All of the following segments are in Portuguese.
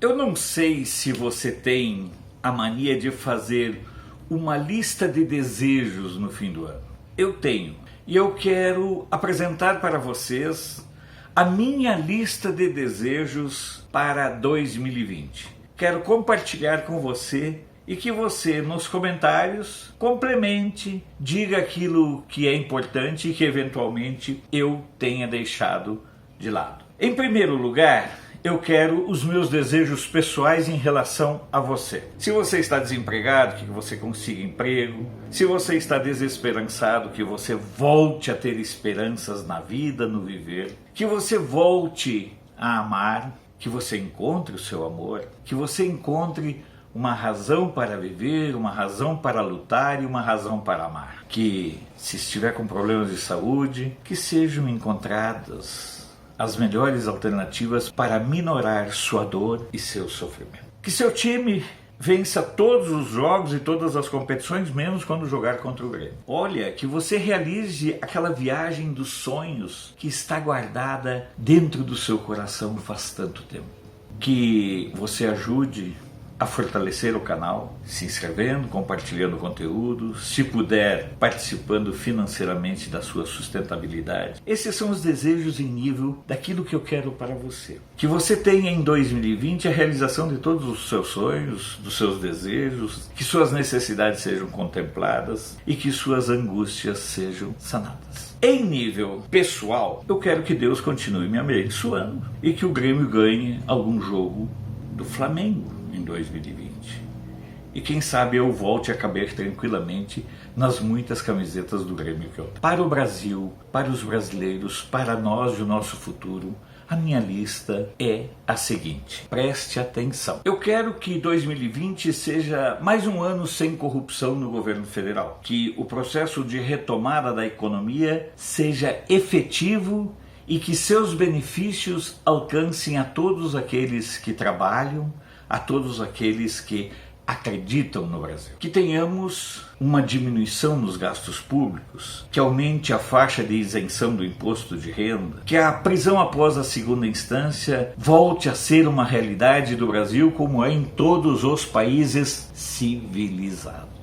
Eu não sei se você tem a mania de fazer uma lista de desejos no fim do ano. Eu tenho. E eu quero apresentar para vocês a minha lista de desejos para 2020. Quero compartilhar com você e que você, nos comentários, complemente, diga aquilo que é importante e que eventualmente eu tenha deixado de lado. Em primeiro lugar, eu quero os meus desejos pessoais em relação a você. Se você está desempregado, que você consiga emprego. Se você está desesperançado, que você volte a ter esperanças na vida, no viver. Que você volte a amar, que você encontre o seu amor, que você encontre uma razão para viver, uma razão para lutar e uma razão para amar. Que, se estiver com problemas de saúde, que sejam encontradas as melhores alternativas para minorar sua dor e seu sofrimento. Que seu time vença todos os jogos e todas as competições, menos quando jogar contra o Grêmio. Olha, que você realize aquela viagem dos sonhos que está guardada dentro do seu coração faz tanto tempo. Que você ajude a fortalecer o canal, se inscrevendo, compartilhando o conteúdo, se puder, participando financeiramente da sua sustentabilidade. Esses são os desejos em nível daquilo que eu quero para você. Que você tenha em 2020 a realização de todos os seus sonhos, dos seus desejos, que suas necessidades sejam contempladas e que suas angústias sejam sanadas. Em nível pessoal, eu quero que Deus continue me abençoando e que o Grêmio ganhe algum jogo do Flamengo em 2020. E quem sabe eu volte a caber tranquilamente nas muitas camisetas do Grêmio que eu tenho. Para o Brasil, para os brasileiros, para nós e o nosso futuro, a minha lista é a seguinte. Preste atenção. Eu quero que 2020 seja mais um ano sem corrupção no governo federal. Que o processo de retomada da economia seja efetivo e que seus benefícios alcancem a todos aqueles que trabalham, a todos aqueles que acreditam no Brasil. Que tenhamos uma diminuição nos gastos públicos, que aumente a faixa de isenção do imposto de renda, que a prisão após a segunda instância volte a ser uma realidade do Brasil como é em todos os países civilizados.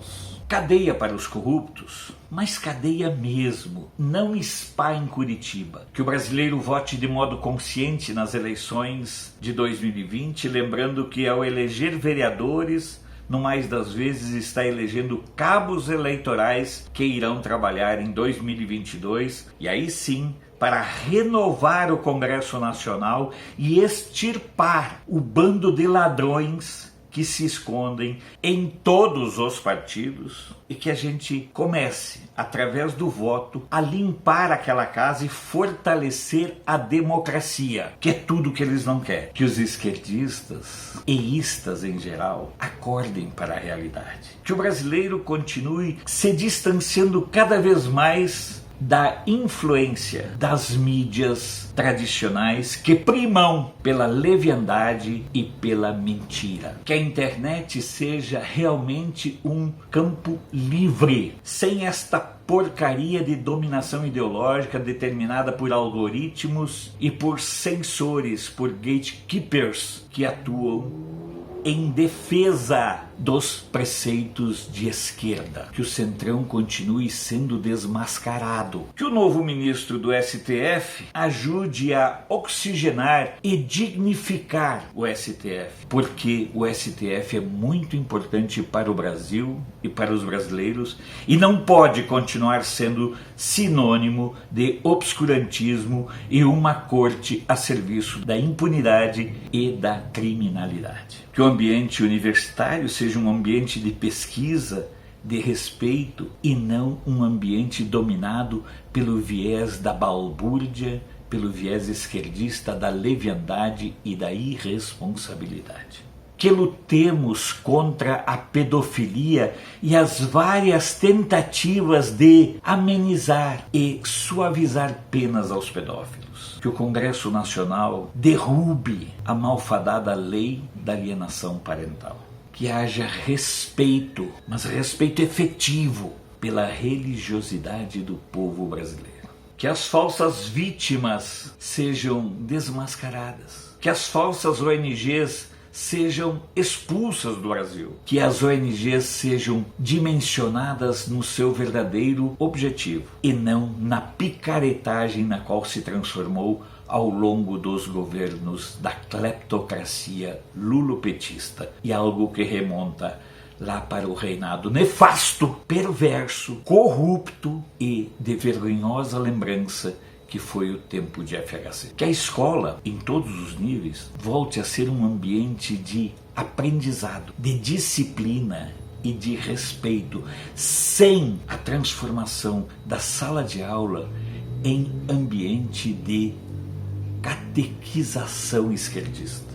Cadeia para os corruptos, mas cadeia mesmo, não spa em Curitiba. Que o brasileiro vote de modo consciente nas eleições de 2020, lembrando que ao eleger vereadores, no mais das vezes está elegendo cabos eleitorais que irão trabalhar em 2022, e aí sim, para renovar o Congresso Nacional e extirpar o bando de ladrões que se escondem em todos os partidos e que a gente comece, através do voto, a limpar aquela casa e fortalecer a democracia, que é tudo que eles não querem. Que os esquerdistas, eístas em geral, acordem para a realidade. Que o brasileiro continue se distanciando cada vez mais da influência das mídias tradicionais que primam pela leviandade e pela mentira. Que a internet seja realmente um campo livre, sem esta porcaria de dominação ideológica determinada por algoritmos e por censores, por gatekeepers que atuam em defesa dos preceitos de esquerda. Que o Centrão continue sendo desmascarado. Que o novo ministro do STF ajude a oxigenar e dignificar o STF, porque o STF é muito importante para o Brasil e para os brasileiros e não pode continuar sendo sinônimo de obscurantismo e uma corte a serviço da impunidade e da criminalidade. Que o ambiente universitário seja um ambiente de pesquisa, de respeito e não um ambiente dominado pelo viés da balbúrdia, pelo viés esquerdista da leviandade e da irresponsabilidade. Que lutemos contra a pedofilia e as várias tentativas de amenizar e suavizar penas aos pedófilos. Que o Congresso Nacional derrube a malfadada lei da alienação parental. Que haja respeito, mas respeito efetivo pela religiosidade do povo brasileiro. que as falsas vítimas sejam desmascaradas, que as falsas ONGs sejam expulsas do Brasil, que as ONGs sejam dimensionadas no seu verdadeiro objetivo e não na picaretagem na qual se transformou ao longo dos governos da cleptocracia lulopetista, e algo que remonta lá para o reinado nefasto, perverso, corrupto e de vergonhosa lembrança que foi o tempo de FHC. Que a escola, em todos os níveis, volte a ser um ambiente de aprendizado, de disciplina e de respeito, sem a transformação da sala de aula em ambiente de catequização esquerdista.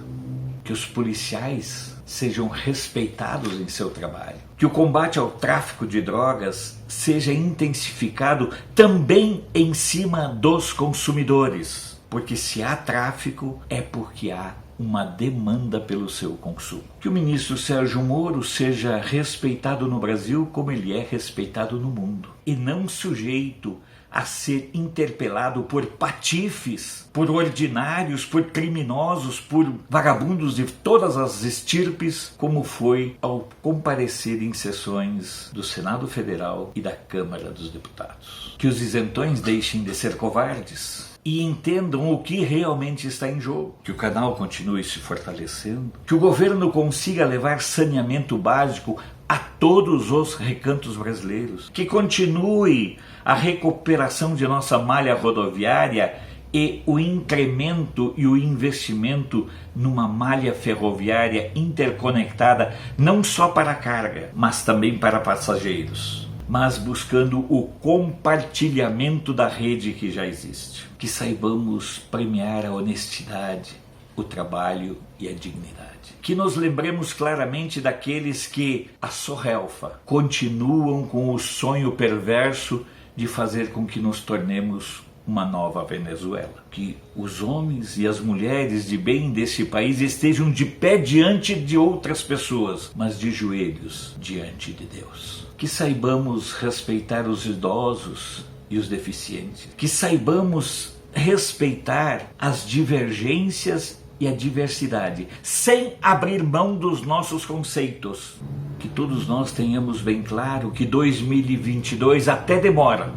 Que os policiais sejam respeitados em seu trabalho, que o combate ao tráfico de drogas seja intensificado também em cima dos consumidores, porque se há tráfico é porque há uma demanda pelo seu consumo. Que o ministro Sérgio Moro seja respeitado no Brasil como ele é respeitado no mundo, e não sujeito a ser interpelado por patifes, por ordinários, por criminosos, por vagabundos de todas as estirpes, como foi ao comparecer em sessões do Senado Federal e da Câmara dos Deputados. Que os isentões deixem de ser covardes e entendam o que realmente está em jogo. Que o canal continue se fortalecendo, que o governo consiga levar saneamento básico a todos os recantos brasileiros, que continue a recuperação de nossa malha rodoviária e o incremento e o investimento numa malha ferroviária interconectada, não só para carga, mas também para passageiros, mas buscando o compartilhamento da rede que já existe. Que saibamos premiar a honestidade, o trabalho e a dignidade. Que nos lembremos claramente daqueles que, a sorrelfa, continuam com o sonho perverso de fazer com que nos tornemos uma nova Venezuela. Que os homens e as mulheres de bem desse país estejam de pé diante de outras pessoas, mas de joelhos diante de Deus. Que saibamos respeitar os idosos e os deficientes. Que saibamos respeitar as divergências e a diversidade, sem abrir mão dos nossos conceitos. Que todos nós tenhamos bem claro que 2022 até demora,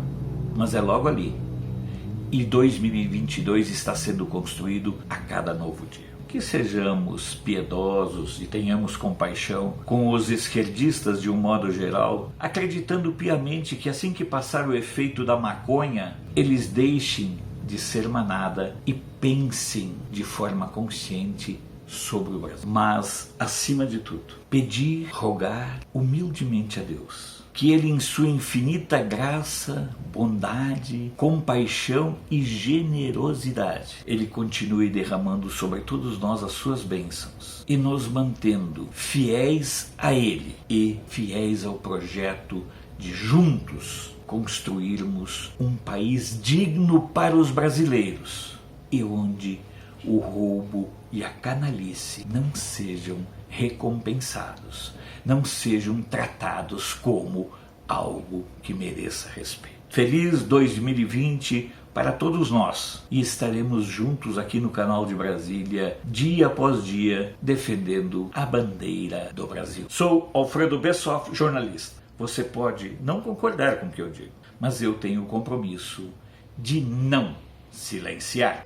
mas é logo ali. E 2022 está sendo construído a cada novo dia. Que sejamos piedosos e tenhamos compaixão com os esquerdistas de um modo geral, acreditando piamente que assim que passar o efeito da maconha, eles deixem de ser manada e pensem de forma consciente sobre o Brasil. Mas, acima de tudo, pedir, rogar humildemente a Deus que Ele, em sua infinita graça, bondade, compaixão e generosidade, Ele continue derramando sobre todos nós as suas bênçãos e nos mantendo fiéis a Ele e fiéis ao projeto de juntos construirmos um país digno para os brasileiros e onde o roubo e a canalice não sejam recompensados, não sejam tratados como algo que mereça respeito. Feliz 2020 para todos nós, e estaremos juntos aqui no canal de Brasília, dia após dia, defendendo a bandeira do Brasil. Sou Alfredo Bessoff, jornalista. Você pode não concordar com o que eu digo, mas eu tenho o compromisso de não silenciar.